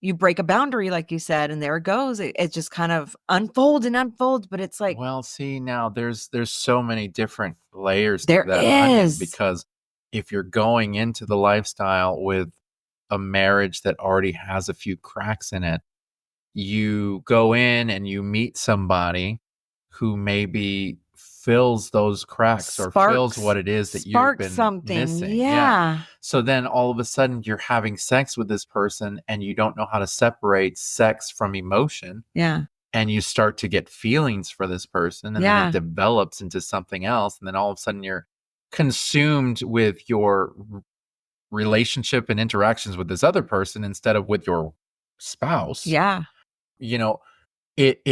you break a boundary, like you said, and there it goes. It just kind of unfolds and unfolds, but it's like, well, see, now there's so many different layers to there that onion, is. because if you're going into the lifestyle with a marriage that already has a few cracks in it, you go in and you meet somebody who maybe fills those cracks or fills what it is that you've been something missing. Yeah. So then all of a sudden you're having sex with this person and you don't know how to separate sex from emotion. Yeah. And you start to get feelings for this person, and then it develops into something else. And then all of a sudden you're consumed with your relationship and interactions with this other person instead of with your spouse. Yeah. It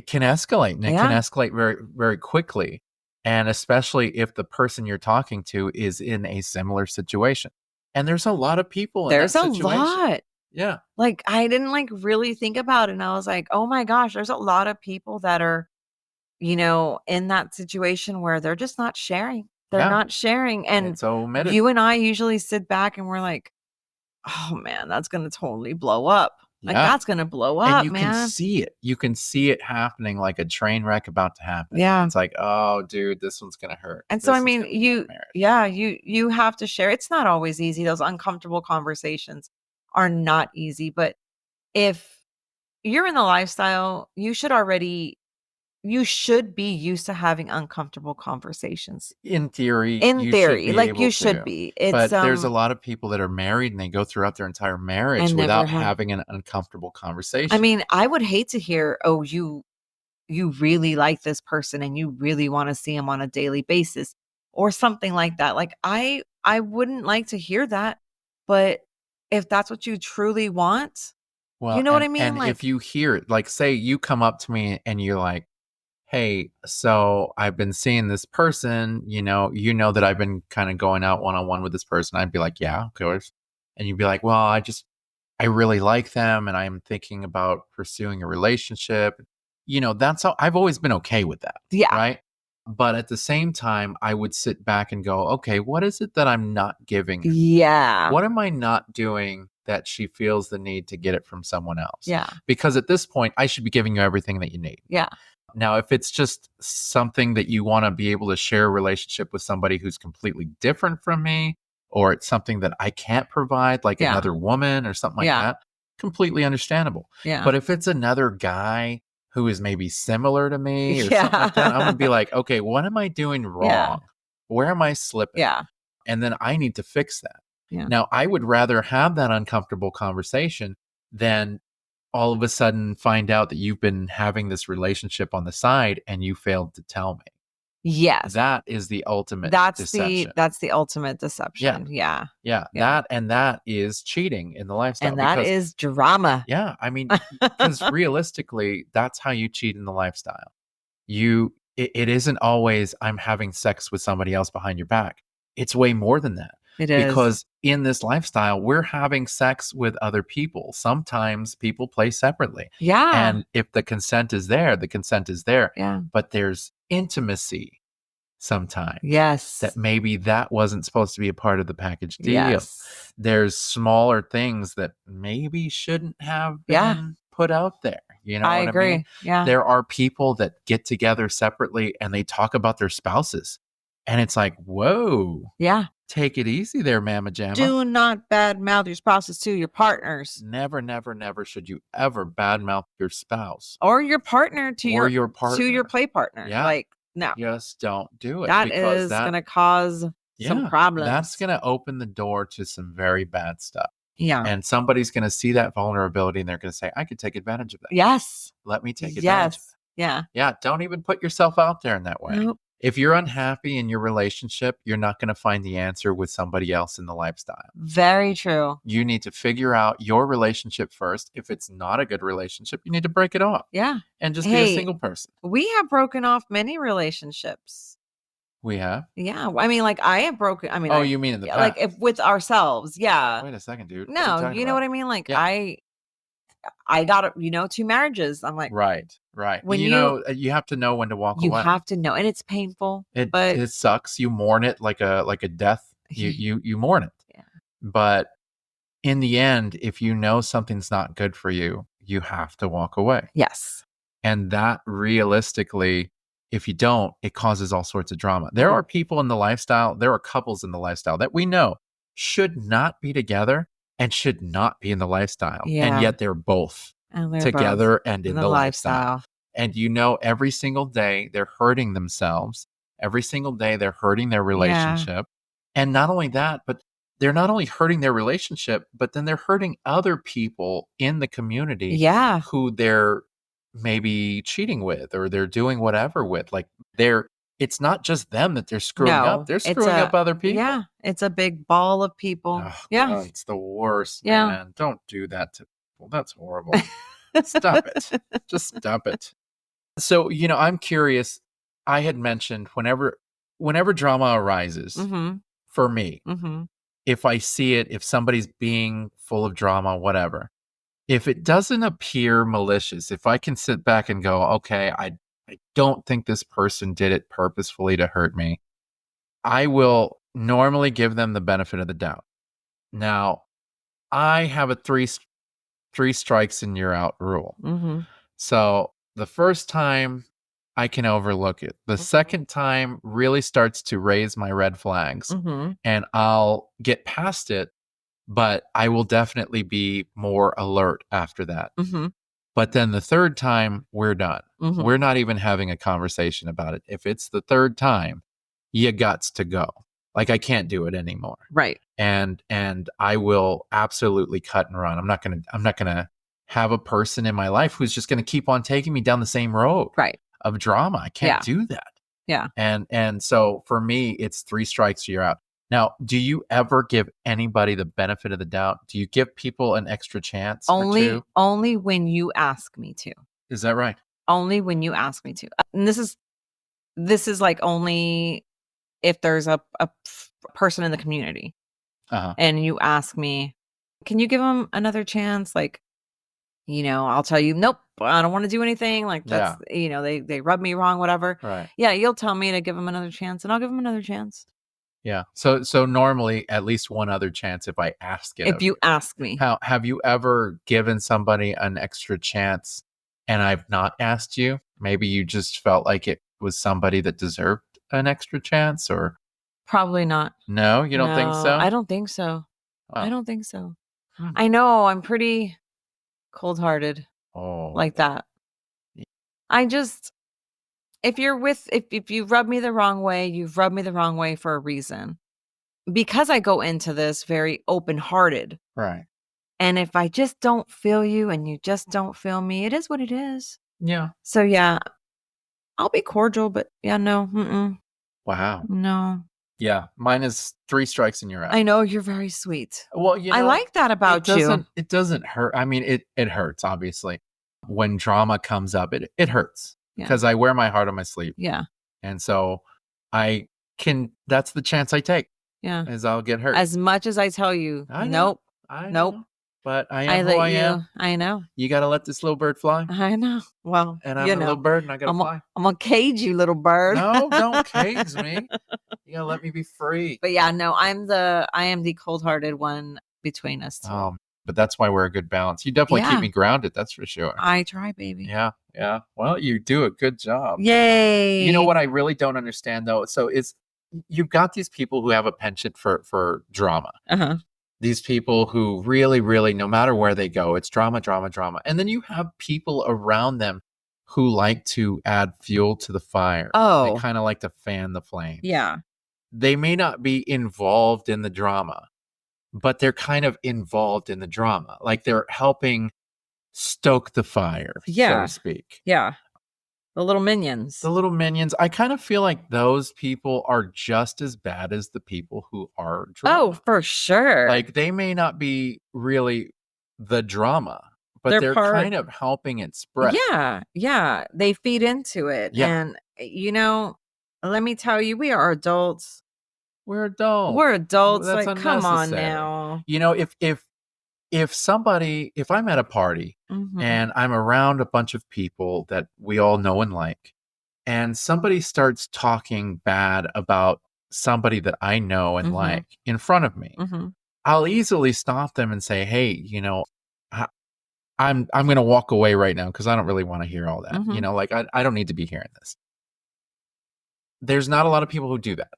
can escalate, and it can escalate very, very quickly. And especially if the person you're talking to is in a similar situation. And there's a lot of people in that situation. There's a lot. Yeah. Like, I didn't really think about it. And I was like, oh my gosh, there's a lot of people that are, in that situation where they're just not sharing. They're not sharing. And it's omitted. You and I usually sit back and we're like, oh man, that's going to totally blow up. Like, that's going to blow up, and you can see it. You can see it happening, like a train wreck about to happen. Yeah. It's like, oh, dude, this one's going to hurt. And so, I mean, you have to share. It's not always easy. Those uncomfortable conversations are not easy. But if you're in the lifestyle, you should be used to having uncomfortable conversations. In theory, you should be. But there's a lot of people that are married and they go throughout their entire marriage without having an uncomfortable conversation. I mean, I would hate to hear, oh, you really like this person and you really want to see him on a daily basis or something like that. Like, I wouldn't like to hear that. But if that's what you truly want, you know what I mean? And if you hear it, like, say you come up to me and you're like, hey, so I've been seeing this person, you know that I've been kind of going out one-on-one with this person. I'd be like, yeah, of course. And you'd be like, well, I really like them and I'm thinking about pursuing a relationship. That's how I've always been okay with that. Yeah. Right. But at the same time, I would sit back and go, okay, what is it that I'm not giving her? Yeah. What am I not doing that she feels the need to get it from someone else? Yeah. Because at this point, I should be giving you everything that you need. Yeah. Now, if it's just something that you want to be able to share a relationship with somebody who's completely different from me, or it's something that I can't provide, like another woman or something like that, completely understandable. Yeah. But if it's another guy who is maybe similar to me or something like that, I'm going to be like, okay, what am I doing wrong? Where am I slipping? Yeah. And then I need to fix that. Yeah. Now, I would rather have that uncomfortable conversation than all of a sudden find out that you've been having this relationship on the side and you failed to tell me. Yes. That is the ultimate deception. That's the ultimate deception. Yeah. That is cheating in the lifestyle. And that is drama. Yeah. I mean, because realistically, that's how you cheat in the lifestyle. It isn't always I'm having sex with somebody else behind your back. It's way more than that. It is. Because in this lifestyle, we're having sex with other people. Sometimes people play separately. Yeah. And if the consent is there, the consent is there. Yeah. But there's intimacy sometimes. Yes. That maybe that wasn't supposed to be a part of the package deal. Yes. There's smaller things that maybe shouldn't have been put out there. You know I what agree. I mean? Yeah. There are people that get together separately and they talk about their spouses. And it's like, whoa. Yeah. Take it easy there, Mama Jamma. Do not badmouth your spouses to your partners. Never, never, never should you ever badmouth your spouse. Or your partner to your play partner. Yeah. Like, no. Just don't do it. That is going to cause some problems. That's going to open the door to some very bad stuff. Yeah. And somebody's going to see that vulnerability and they're going to say, I could take advantage of that. Yes. Let me take advantage of that. Yeah. Yeah. Don't even put yourself out there in that way. Nope. If you're unhappy in your relationship, you're not going to find the answer with somebody else in the lifestyle. Very true. You need to figure out your relationship first. If it's not a good relationship, you need to break it off. Yeah. And just be a single person. We have broken off many relationships. We have? Yeah. I mean, like I have broken. I mean, you mean in the past? Like if with ourselves. Yeah. Wait a second, dude. No, you know what I mean? Like I got, 2 marriages. I'm like, right. When you have to know when to walk away. You have to know, and it's painful. It sucks. You mourn it like a death. You mourn it. Yeah. But in the end, if you know something's not good for you, you have to walk away. Yes. And that realistically, if you don't, it causes all sorts of drama. There are people in the lifestyle, there are couples in the lifestyle that we know should not be together and should not be in the lifestyle. Yeah. And yet they're both together and in the lifestyle. And every single day they're hurting themselves. Every single day they're hurting their relationship. Yeah. And not only that, but they're not only hurting their relationship, but then they're hurting other people in the community who they're maybe cheating with or they're doing whatever with. Like it's not just them that they're screwing up. They're screwing up other people. Yeah. It's a big ball of people. Oh, God, it's the worst, man. Don't do that to people. That's horrible. Stop it. Just stop it. So, I'm curious. I had mentioned whenever drama arises for me, if I see it, if somebody's being full of drama, whatever, if it doesn't appear malicious, if I can sit back and go, okay, I don't think this person did it purposefully to hurt me, I will normally give them the benefit of the doubt. Now, I have a three strikes and you're out rule. So the first time I can overlook it. The second time really starts to raise my red flags and I'll get past it, but I will definitely be more alert after that. But then the third time, we're done. We're not even having a conversation about it. If it's the third time, you gots to go. Like I can't do it anymore. Right. And I will absolutely cut and run. I'm not gonna have a person in my life who's just gonna keep on taking me down the same road of drama. I can't do that. Yeah. And so for me, it's 3 strikes, you're out. Now, do you ever give anybody the benefit of the doubt? Do you give people an extra chance? Only when you ask me to. Is that right? Only when you ask me to. And this is like only if there's a person in the community and you ask me, can you give them another chance? Like, I'll tell you, nope, I don't want to do anything. Like that's, they rub me wrong, whatever. Right. Yeah. You'll tell me to give them another chance and I'll give them another chance. Yeah. So normally at least one other chance if I ask it. If you ask me. Have you ever given somebody an extra chance and I've not asked you? Maybe you just felt like it was somebody that deserved an extra chance or? Probably not. No, you don't think so? I don't think so. Wow. I don't think so. I know I'm pretty cold-hearted like that. I just, if you rub me the wrong way, you've rubbed me the wrong way for a reason. Because I go into this very open-hearted. Right. And if I just don't feel you and you just don't feel me, it is what it is. Yeah. So I'll be cordial, but no. Wow. No. Yeah. Mine is 3 strikes and you're out. I know you're very sweet. Well, I like that about you. It doesn't hurt. I mean, it hurts, obviously. When drama comes up, it hurts because I wear my heart on my sleeve. Yeah. And so that's the chance I take. Yeah. Is I'll get hurt. As much as I tell you, nope. Nope. But I am who I am. I know. You got to let this little bird fly. I know. Well, and I'm a little bird and I got to fly. I'm going to cage you, little bird. No, don't cage me. You got to let me be free. But I am the cold-hearted one between us two. but that's why we're a good balance. You definitely keep me grounded. That's for sure. I try, baby. Yeah. Yeah. Well, you do a good job. Yay. You know what I really don't understand though? So you've got these people who have a penchant for drama. These people who really, really, no matter where they go, it's drama, drama, drama. And then you have people around them who like to add fuel to the fire. They kind of like to fan the flames. Yeah. They may not be involved in the drama, but they're kind of involved in the drama. Like they're helping stoke the fire, so to speak. Yeah. The little minions. The little minions. I kind of feel like those people are just as bad as the people who are drama. Oh, for sure. Like they may not be really the drama, but they're kind of helping it spread. Yeah. Yeah. They feed into it. Yeah. And, let me tell you, we are adults. We're adults. We're adults. That's like, come on now. If I'm at a party and I'm around a bunch of people that we all know and like, and somebody starts talking bad about somebody that I know and like in front of me, I'll easily stop them and say, hey, I'm going to walk away right now because I don't really want to hear all that. I don't need to be hearing this. There's not a lot of people who do that.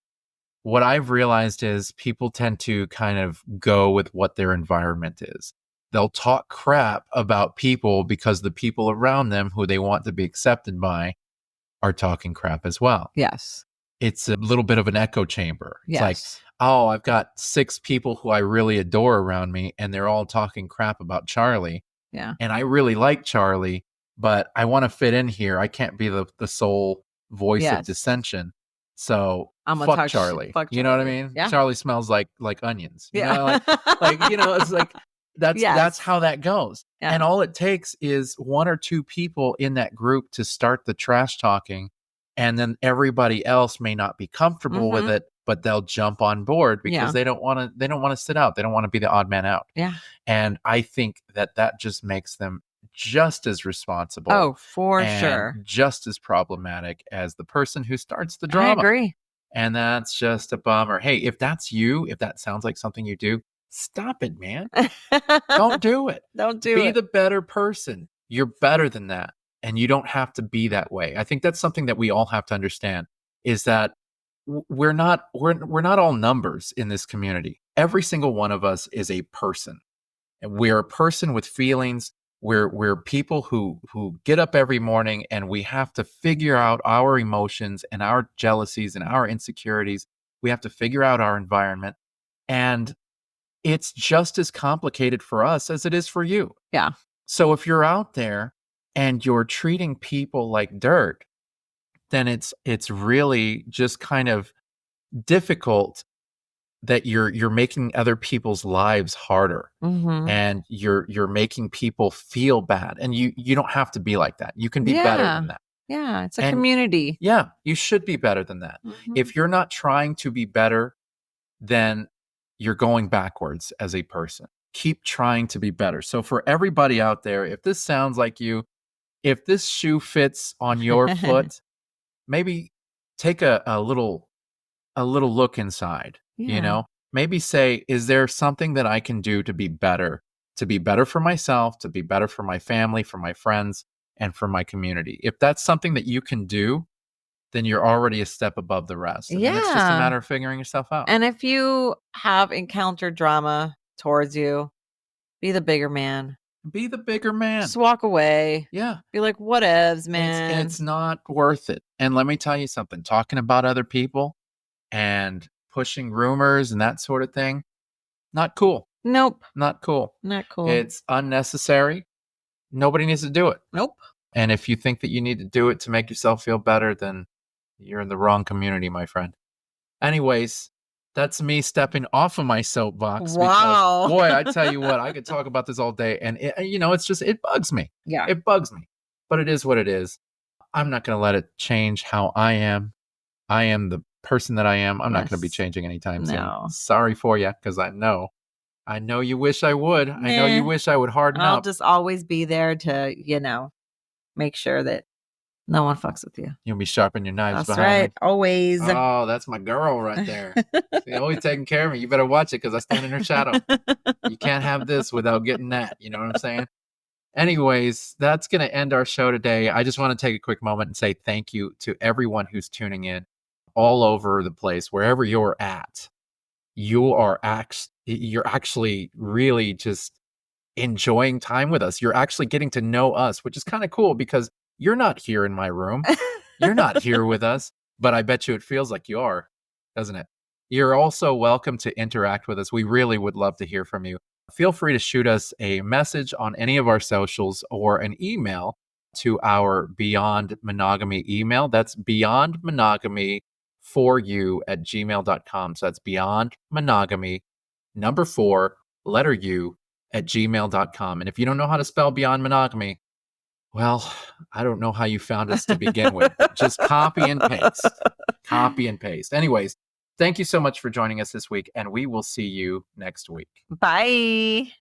What I've realized is people tend to kind of go with what their environment is. They'll talk crap about people because the people around them who they want to be accepted by are talking crap as well. Yes. It's a little bit of an echo chamber. It's like, Yes. oh, I've got 6 people who I really adore around me and they're all talking crap about Charlie. Yeah. And I really like Charlie, but I want to fit in here. I can't be the sole voice of dissension. So fuck Charlie. You know what I mean? Yeah. Charlie smells like onions. You Yeah. know? It's like that's how that goes. Yeah. And all it takes is 1 or 2 people in that group to start the trash talking, and then everybody else may not be comfortable with it, but they'll jump on board because they don't want to sit out. They don't want to be the odd man out. Yeah. And I think that just makes them just as responsible. Oh, for sure. Just as problematic as the person who starts the drama. I agree. And that's just a bummer. Hey, if that's you, if that sounds like something you do, stop it, man. Don't do it. Don't do it. Be it. the better person. You're better than that. And you don't have to be that way. I think that's something that we all have to understand is that we're not all numbers in this community. Every single one of us is a person. And we're a person with feelings. We're people who get up every morning and we have to figure out our emotions and our jealousies and our insecurities. We have to figure out our environment. And it's just as complicated for us as it is for you. Yeah. So if you're out there and you're treating people like dirt, then it's really just kind of difficult that you're making other people's lives harder, and you're making people feel bad, and you don't have to be like that. You can be better than that. Yeah, it's a community. Yeah, you should be better than that. If you're not trying to be better, then you're going backwards as a person. Keep trying to be better. So for everybody out there, if this sounds like you, if this shoe fits on your foot, maybe take a little look inside. Maybe say, is there something that I can do to be better for myself, to be better for my family, for my friends, and for my community? If that's something that you can do, then you're already a step above the rest. And then it's just a matter of figuring yourself out. And if you have encountered drama towards you, be the bigger man. Be the bigger man. Just walk away. Yeah. Be like, whatevs, man. It's not worth it. And let me tell you something, talking about other people and pushing rumors and that sort of thing, not cool. Nope. Not cool. Not cool. It's unnecessary. Nobody needs to do it. Nope. And if you think that you need to do it to make yourself feel better, then you're in the wrong community, my friend. Anyways, that's me stepping off of my soapbox. Wow. Because, boy, I tell you what, I could talk about this all day. And, it bugs me. Yeah. It bugs me. But it is what it is. I'm not going to let it change how I am. I am the person that I am. I'm not going to be changing anytime soon. Sorry for you, because I know you wish I would. I know you wish I would harden up. I'll just always be there to, make sure that No one fucks with you. You'll be sharpening your knives That's behind right. me. Always. Oh, that's my girl right there. She's always taking care of me. You better watch it because I stand in her shadow. You can't have this without getting that. You know what I'm saying? Anyways, that's going to end our show today. I just want to take a quick moment and say thank you to everyone who's tuning in all over the place, wherever you're at. You're actually really just enjoying time with us. You're actually getting to know us, which is kind of cool because you're not here in my room. You're not here with us, but I bet you it feels like you are, doesn't it? You're also welcome to interact with us. We really would love to hear from you. Feel free to shoot us a message on any of our socials or an email to our Beyond Monogamy email. That's Beyond Monogamy for you at gmail.com. So that's Beyond Monogamy, number 4, letter U at gmail.com. And if you don't know how to spell Beyond Monogamy, well, I don't know how you found us to begin with. Just copy and paste. Copy and paste. Anyways, thank you so much for joining us this week, and we will see you next week. Bye.